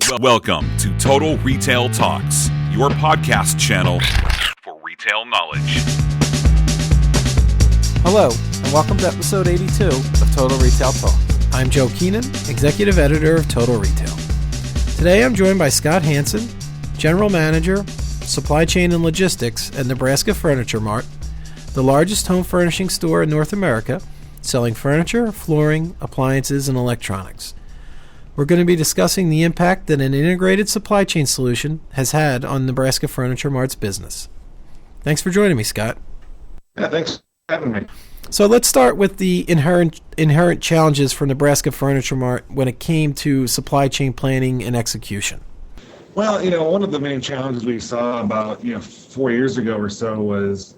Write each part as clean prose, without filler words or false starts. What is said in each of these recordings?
Welcome to Total Retail Talks, your podcast channel for retail knowledge. Hello, and welcome to episode 82 of Total Retail Talk. I'm Joe Keenan, Executive Editor of Total Retail. Today I'm joined by Scott Hansen, General Manager, Supply Chain and Logistics at Nebraska Furniture Mart, the largest home furnishing store in North America, selling furniture, flooring, appliances, and electronics. We're going to be discussing the impact that an integrated supply chain solution has had on Nebraska Furniture Mart's business. Thanks for joining me, Scott. Yeah, thanks for having me. So let's start with the inherent challenges for Nebraska Furniture Mart when it came to supply chain planning and execution. Well, one of the main challenges we saw about 4 years ago or so was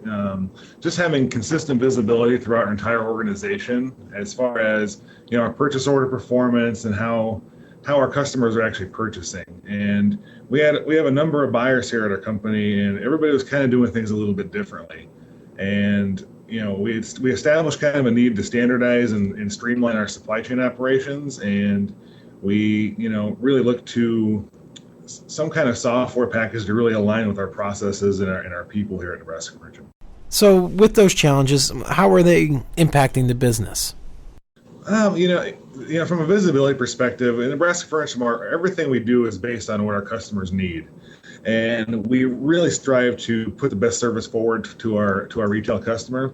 just having consistent visibility throughout our entire organization as far as our purchase order performance and how our customers are actually purchasing. And we have a number of buyers here at our company, and everybody was kind of doing things a little bit differently. And we established kind of a need to standardize and streamline our supply chain operations, and we really looked to some kind of software package to really align with our processes and our people here at Nebraska Furniture. So with those challenges, how are they impacting the business? From a visibility perspective, in Nebraska Furniture Mart, everything we do is based on what our customers need. And we really strive to put the best service forward to our retail customer.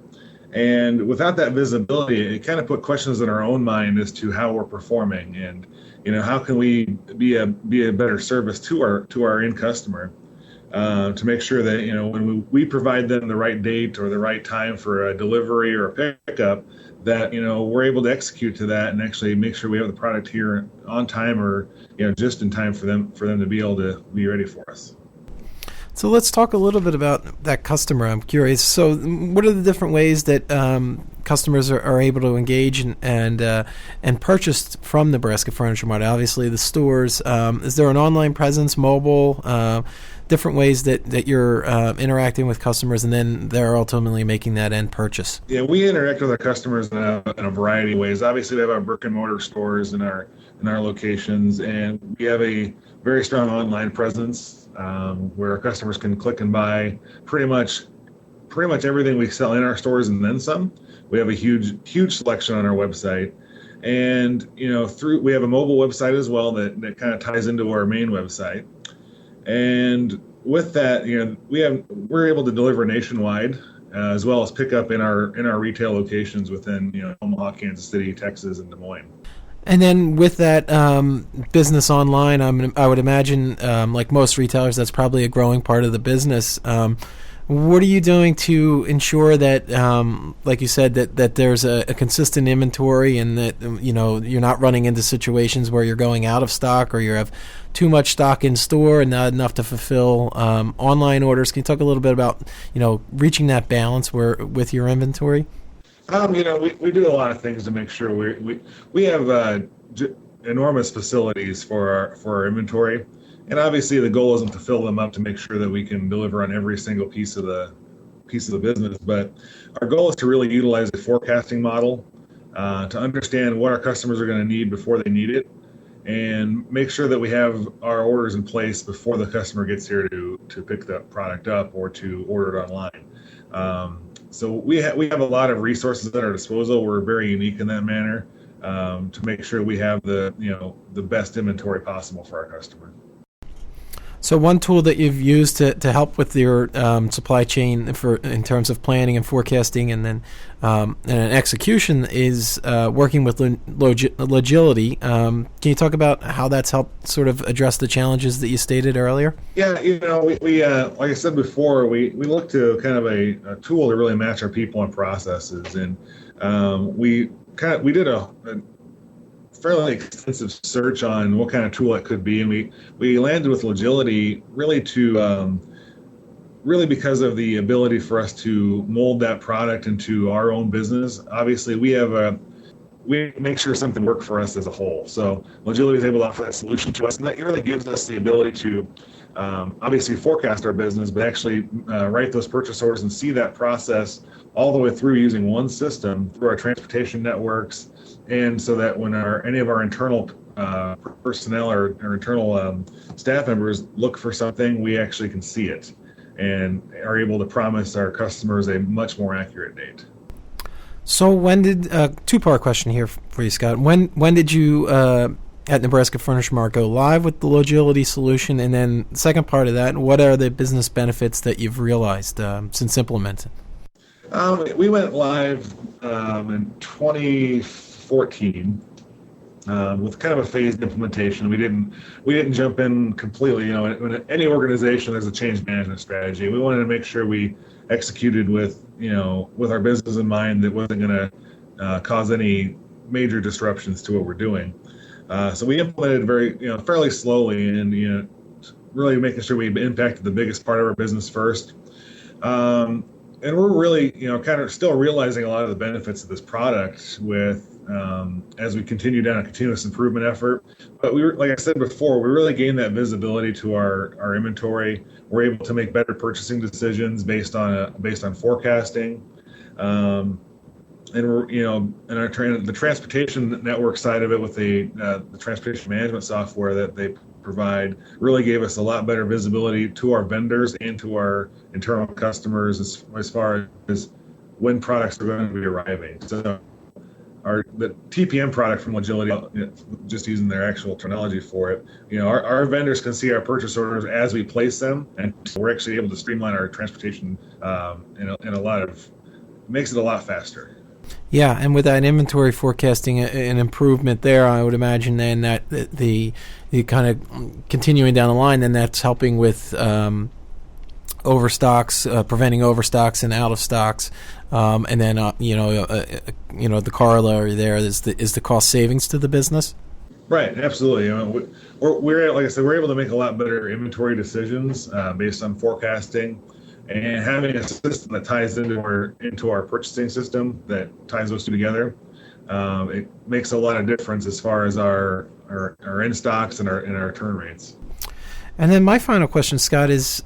And without that visibility, it kind of put questions in our own mind as to how we're performing and how can we be a better service to our end customer, to make sure that when we provide them the right date or the right time for a delivery or a pickup, that we're able to execute to that and actually make sure we have the product here on time or just in time for them to be able to be ready for us. So let's talk a little bit about that customer. I'm curious. So what are the different ways that customers are able to engage and purchase from Nebraska Furniture Mart? Obviously, the stores. Is there an online presence, mobile, different ways that you're interacting with customers, and then they're ultimately making that end purchase? Yeah, we interact with our customers in a variety of ways. Obviously, we have our brick-and-mortar stores in our locations, and we have a very strong online presence. Where our customers can click and buy pretty much everything we sell in our stores and then some. We have a huge selection on our website, and we have a mobile website as well that kind of ties into our main website. And with that, we're able to deliver nationwide as well as pick up in our retail locations within Omaha, Kansas City, Texas, and Des Moines. And then with that business online, I would imagine, like most retailers, that's probably a growing part of the business. What are you doing to ensure that, like you said, that there's a consistent inventory and that you're not running into situations where you're going out of stock or you have too much stock in store and not enough to fulfill online orders? Can you talk a little bit about reaching that balance with your inventory? We do a lot of things to make sure we have enormous facilities for our inventory, and obviously the goal isn't to fill them up to make sure that we can deliver on every single piece of the business, but our goal is to really utilize a forecasting model to understand what our customers are going to need before they need it, and make sure that we have our orders in place before the customer gets here to pick that product up or to order it online. So we have a lot of resources at our disposal. We're very unique in that manner to make sure we have the best inventory possible for our customer. So one tool that you've used to help with your supply chain in terms of planning and forecasting and then and execution is working with Logility. Can you talk about how that's helped sort of address the challenges that you stated earlier? Yeah, we like I said before, we look to kind of a tool to really match our people and processes, and we did a fairly extensive search on what kind of tool it could be, and we landed with Logility really because of the ability for us to mold that product into our own business. Obviously, we make sure something works for us as a whole. So Logility is able to offer that solution to us, and that really gives us the ability to obviously forecast our business, but actually write those purchase orders and see that process all the way through using one system through our transportation networks. And so that when any of our internal personnel or internal staff members look for something, we actually can see it and are able to promise our customers a much more accurate date. So when did two-part question here for you, Scott? When did you at Nebraska Furniture Mart go live with the Logility solution? And then the second part of that, what are the business benefits that you've realized since implementing? We went live in 2014 with kind of a phased implementation. We didn't jump in completely. When any organization, there's a change management strategy. We wanted to make sure we executed with our business in mind that wasn't going to cause any major disruptions to what we're doing. So we implemented fairly slowly, and really making sure we impacted the biggest part of our business first. And we're really, kind of still realizing a lot of the benefits of this product as we continue down a continuous improvement effort. But like I said before, we really gained that visibility to our inventory. We're able to make better purchasing decisions based on forecasting. And we're, and the transportation network side of it with the transportation management software that they provide really gave us a lot better visibility to our vendors and to our internal customers as far as when products are going to be arriving. So the TPM product from Logility, just using their actual terminology for it, our vendors can see our purchase orders as we place them, and we're actually able to streamline our transportation makes it a lot faster. Yeah, and with that inventory forecasting, an improvement there, I would imagine then that the kind of continuing down the line, then that's helping with overstocks, preventing overstocks and out of stocks, and then the corollary there is the cost savings to the business. Right, absolutely. We're like I said, we're able to make a lot better inventory decisions based on forecasting. And having a system that ties into our purchasing system that ties those two together, it makes a lot of difference as far as our in stocks and our turn rates. And then my final question, Scott, is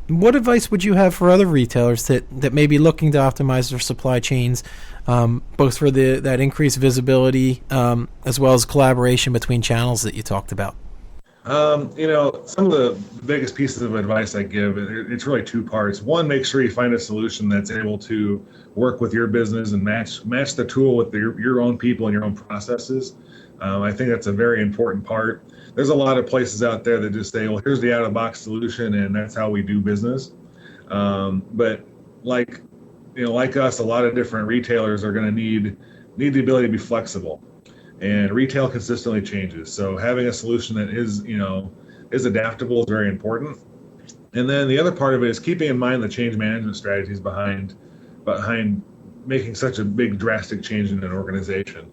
what advice would you have for other retailers that may be looking to optimize their supply chains, both for that increased visibility as well as collaboration between channels that you talked about? Some of the biggest pieces of advice I give, it's really two parts. One, make sure you find a solution that's able to work with your business and match the tool with your own people and your own processes. I think that's a very important part. There's a lot of places out there that just say, well, here's the out-of-box solution, and that's how we do business. But like us, a lot of different retailers are going to need the ability to be flexible. And retail consistently changes, so having a solution that is adaptable is very important. And then the other part of it is keeping in mind the change management strategies behind making such a big drastic change in an organization.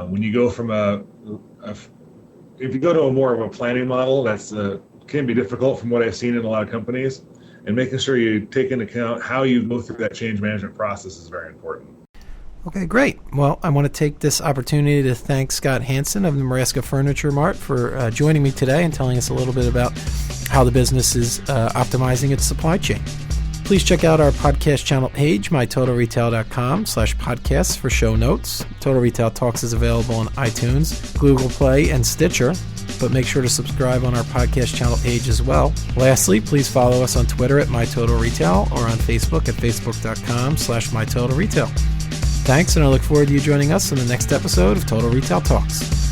When you go from if you go to a more of a planning model, that's can be difficult from what I've seen in a lot of companies. And making sure you take into account how you go through that change management process is very important. Okay, great. Well, I want to take this opportunity to thank Scott Hansen of Nebraska Furniture Mart for joining me today and telling us a little bit about how the business is optimizing its supply chain. Please check out our podcast channel page, mytotalretail.com/podcasts for show notes. Total Retail Talks is available on iTunes, Google Play, and Stitcher, but make sure to subscribe on our podcast channel page as well. Lastly, please follow us on Twitter at mytotalretail or on Facebook at facebook.com/mytotalretail. Thanks, and I look forward to you joining us in the next episode of Total Retail Talks.